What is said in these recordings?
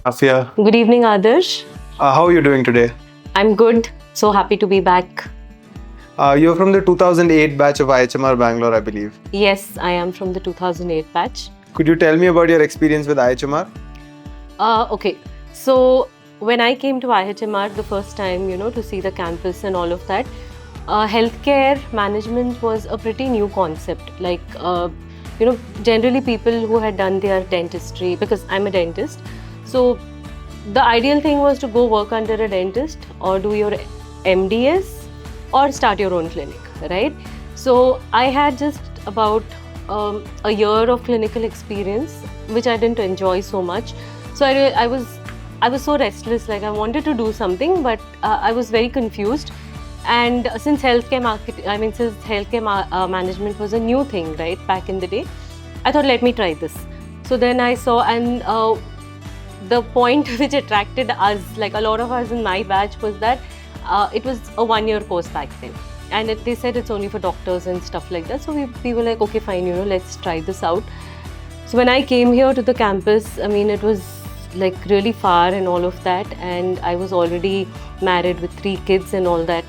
Rafia, Good evening, Adarsh. how are you doing today? I'm good. So happy to be back. You're from the 2008 batch of IIHMR Bangalore, I believe. Yes, I am from the 2008 batch. Could you tell me about your experience with IIHMR? Okay. So when I came to IIHMR the first time, to see the campus and all of that, healthcare management was a pretty new concept. Generally people who had done their dentistry, because I'm a dentist. So the ideal thing was to go work under a dentist or do your MDS or start your own clinic, right? So I had just about a year of clinical experience, which I didn't enjoy so much. So I was so restless. Like I wanted to do something, but I was very confused. And since management was a new thing, right, back in the day, I thought, let me try this. So then I saw, and the point which attracted us, like a lot of us in my batch, was that it was a 1-year course back then. And they said it's only for doctors and stuff like that. So we were like, okay, fine, let's try this out. So when I came here to the campus, it was like really far and all of that. And I was already married with 3 kids and all that.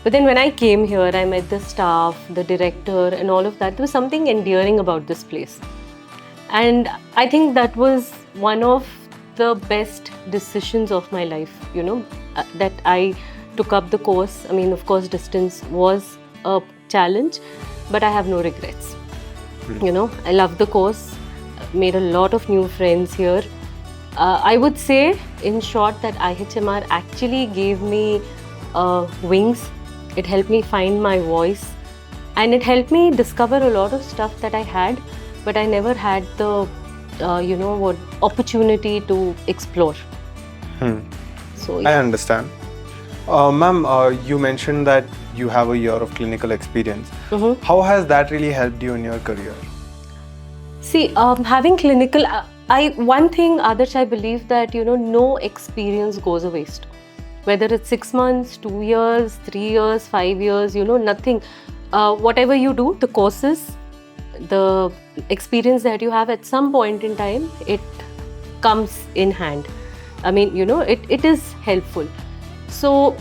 But then when I came here, I met the staff, the director and all of that. There was something endearing about this place. And I think that was one of the best decisions of my life, that I took up the course. Of course, distance was a challenge, but I have no regrets. I love the course, made a lot of new friends here. I would say, in short, that IIHMR actually gave me wings. It helped me find my voice, and it helped me discover a lot of stuff that I had, but I never had the opportunity to explore. So I understand. Ma'am, you mentioned that you have a year of clinical experience. How has that really helped you in your career? See, having clinical, one thing, Adarsh, I believe that, no experience goes a waste. Whether it's 6 months, 2 years, 3 years, 5 years, nothing. Whatever you do, the courses, the experience that you have at some point in time, it comes in hand. It is helpful. So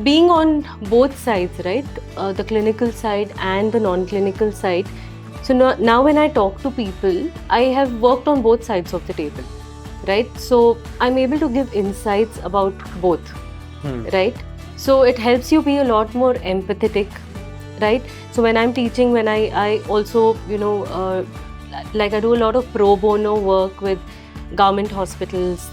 being on both sides, right, the clinical side and the non-clinical side. So now when I talk to people, I have worked on both sides of the table, right? So I'm able to give insights about both, right? So it helps you be a lot more empathetic, right? So when I'm teaching, when I also, I do a lot of pro bono work with government hospitals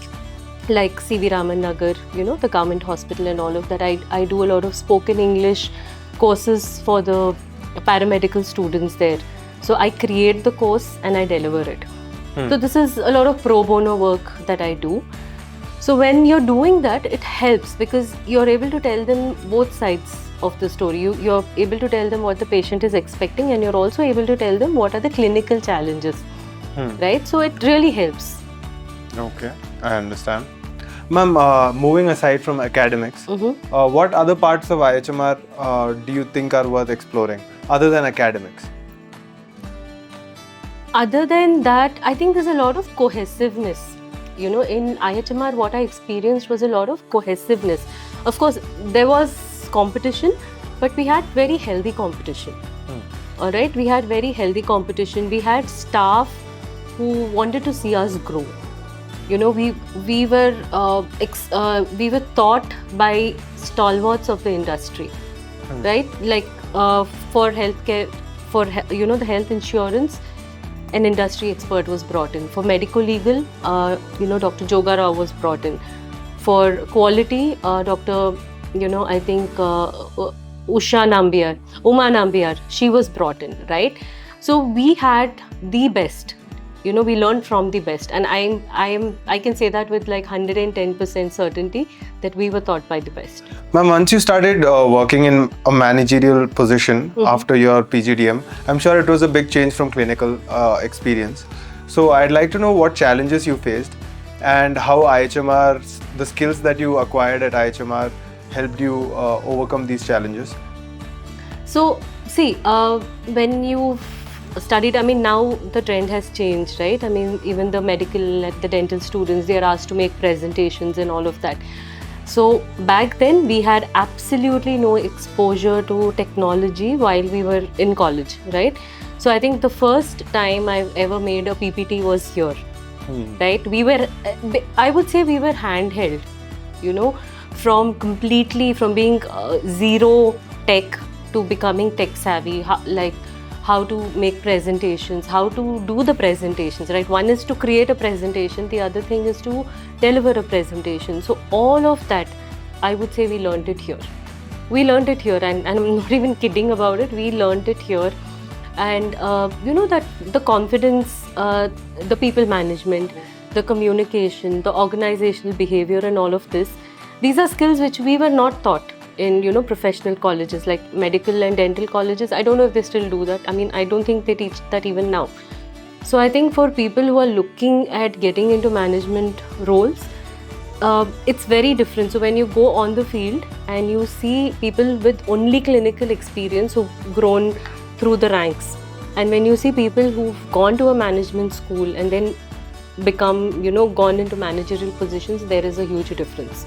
like C.V. Raman Nagar, the government hospital and all of that. I do a lot of spoken English courses for the paramedical students there. So I create the course and I deliver it. So this is a lot of pro bono work that I do. So when you're doing that, it helps because you're able to tell them both sides of the story. You're able to tell them what the patient is expecting, and you're also able to tell them what are the clinical challenges, right? So it really helps. Okay, I understand. Ma'am, moving aside from academics, what other parts of IIHMR do you think are worth exploring other than academics? Other than that, I think there's a lot of cohesiveness. In IIHMR, what I experienced was a lot of cohesiveness. Of course, there was competition, but we had very healthy competition. All right, we had very healthy competition. We had staff who wanted to see us grow. We were taught by stalwarts of the industry, right? Like for healthcare, for the health insurance, an industry expert was brought in. For medical legal, Dr. Joga Rao was brought in. For quality, Dr. I think Uma Nambiar, she was brought in, right? So we had the best. We learned from the best, and I can say that with like 110% certainty that we were taught by the best. Ma'am, once you started working in a managerial position after your PGDM, I'm sure it was a big change from clinical experience. So I'd like to know what challenges you faced and how IIHMR, the skills that you acquired at IIHMR helped you overcome these challenges. So see, when you studied, I mean, now the trend has changed, right? I mean, even the medical, the dental students, they are asked to make presentations and all of that. So back then we had absolutely no exposure to technology while we were in college, right? So I think the first time I've ever made a PPT was here, right? We were, I would say we were handheld, from being zero tech to becoming tech savvy, how to make presentations, how to do the presentations, right? One is to create a presentation, the other thing is to deliver a presentation. So all of that, I would say we learned it here. We learned it here, and I'm not even kidding about it. We learned it here. And that the confidence, the people management, the communication, the organizational behavior and all of this, these are skills which we were not taught in professional colleges like medical and dental colleges. I don't know if they still do that. I mean, I don't think they teach that even now. So I think for people who are looking at getting into management roles, it's very different. So when you go on the field and you see people with only clinical experience who've grown through the ranks, and when you see people who've gone to a management school and then become, gone into managerial positions, there is a huge difference.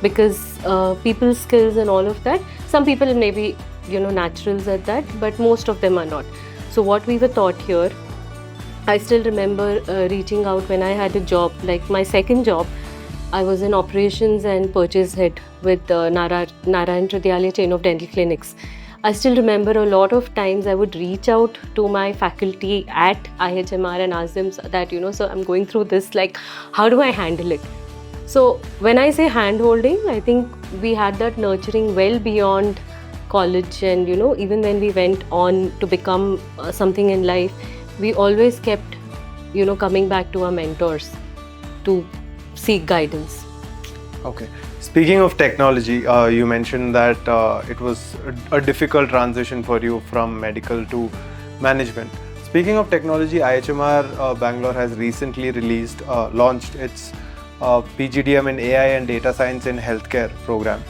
Because people's skills and all of that, some people may be, naturals at that, but most of them are not. So what we were taught here, I still remember reaching out when I had a job, like my second job, I was in operations and purchase head with Narayan Hridyalaya chain of dental clinics. I still remember a lot of times I would reach out to my faculty at IIHMR and ask them that, so I'm going through this, like, how do I handle it? So when I say hand-holding, I think we had that nurturing well beyond college, and even when we went on to become something in life, we always kept coming back to our mentors to seek guidance. Okay. Speaking of technology, you mentioned that it was a difficult transition for you from medical to management. Speaking of technology, IIHMR Bangalore has recently launched its PGDM in AI and Data Science in Healthcare program.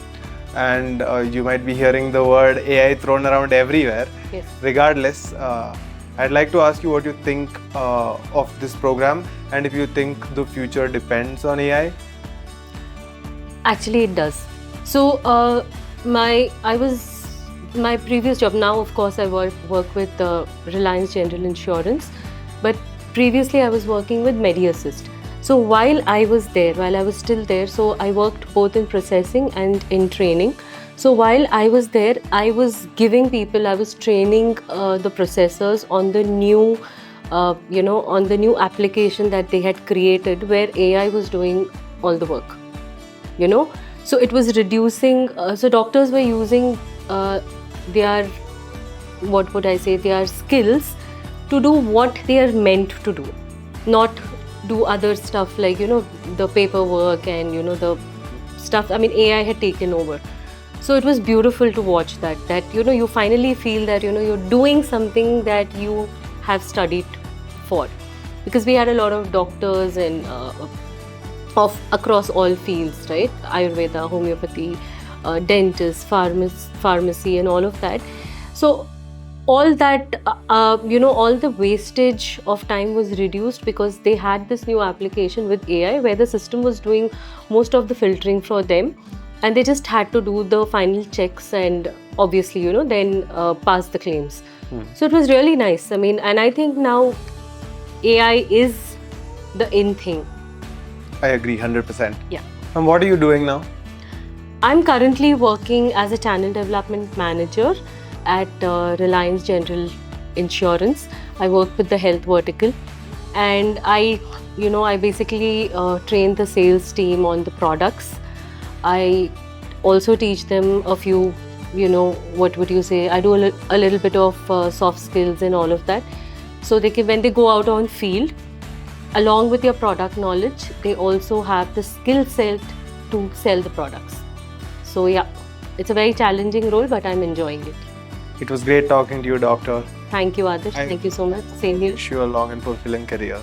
And you might be hearing the word AI thrown around everywhere. Yes. Regardless, I'd like to ask you what you think of this program, and if you think the future depends on AI. Actually, it does. So my previous job, now of course I work with Reliance General Insurance, but previously I was working with MediAssist. So while I was still there, so I worked both in processing and in training. So while I was there, I was training the processors on the new, on the new application that they had created where AI was doing all the work. So it was reducing, so doctors were using their skills to do what they are meant to do, not do other stuff like, the paperwork and, the stuff. I mean, AI had taken over. So it was beautiful to watch that, you finally feel that, you're doing something that you have studied for. Because we had a lot of doctors and across all fields, right? Ayurveda, homeopathy, dentists, pharmacy and all of that. So all that, all the wastage of time was reduced because they had this new application with AI where the system was doing most of the filtering for them, and they just had to do the final checks and obviously, then pass the claims. So it was really nice. I mean, and I think now AI is the in thing. I agree 100%. Yeah. And what are you doing now? I'm currently working as a channel development manager at Reliance General Insurance. I work with the health vertical, and I basically train the sales team on the products. I also teach them a few, I do a little bit of soft skills and all of that. So they can, when they go out on field, along with your product knowledge, they also have the skill set to sell the products. So yeah, it's a very challenging role, but I'm enjoying it. It was great talking to you, Doctor. Thank you, Adarsh. Thank you so much. Same here. Wish you a long and fulfilling career.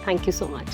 Thank you so much.